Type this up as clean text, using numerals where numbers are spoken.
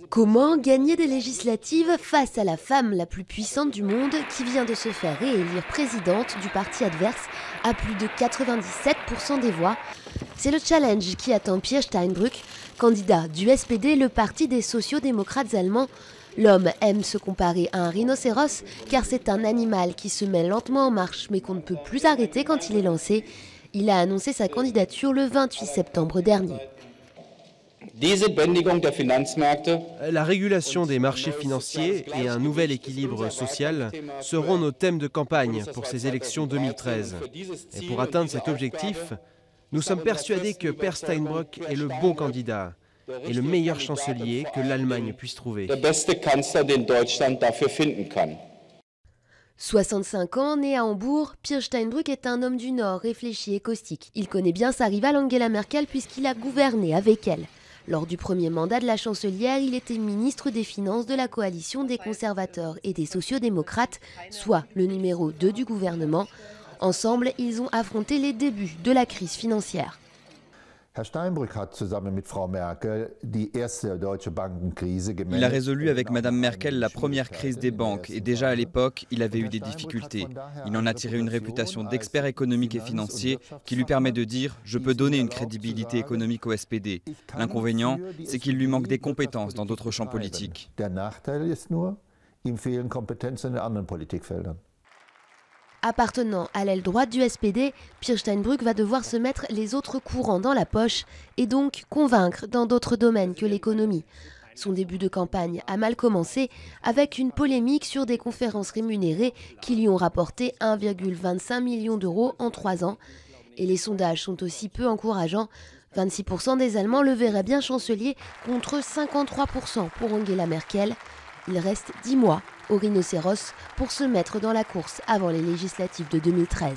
Comment gagner des législatives face à la femme la plus puissante du monde qui vient de se faire réélire présidente du parti adverse à plus de 97% des voix? C'est le challenge qui attend Pia Steinbrück, candidat du SPD, le parti des sociaux-démocrates allemands. L'homme aime se comparer à un rhinocéros car c'est un animal qui se met lentement en marche mais qu'on ne peut plus arrêter quand il est lancé. Il a annoncé sa candidature le 28 septembre dernier. La régulation des marchés financiers et un nouvel équilibre social seront nos thèmes de campagne pour ces élections 2013. Et pour atteindre cet objectif, nous sommes persuadés que Per Steinbrück est le bon candidat et le meilleur chancelier que l'Allemagne puisse trouver. 65 ans, né à Hambourg, Pia Steinbrück est un homme du Nord, réfléchi et caustique. Il connaît bien sa rivale Angela Merkel puisqu'il a gouverné avec elle. Lors du premier mandat de la chancelière, il était ministre des Finances de la coalition des conservateurs et des sociaux-démocrates, soit le numéro 2 du gouvernement. Ensemble, ils ont affronté les débuts de la crise financière. Il a résolu avec Mme Merkel la première crise des banques et déjà à l'époque, il avait eu des difficultés. Il en a tiré une réputation d'expert économique et financier qui lui permet de dire « je peux donner une crédibilité économique au SPD ». L'inconvénient, c'est qu'il lui manque des compétences dans d'autres champs politiques. Appartenant à l'aile droite du SPD, Pia Steinbrück va devoir se mettre les autres courants dans la poche et donc convaincre dans d'autres domaines que l'économie. Son début de campagne a mal commencé avec une polémique sur des conférences rémunérées qui lui ont rapporté 1,25 million d'euros en 3 ans. Et les sondages sont aussi peu encourageants. 26% des Allemands le verraient bien chancelier contre 53% pour Angela Merkel. Il reste 10 mois au rhinocéros pour se mettre dans la course avant les législatives de 2013.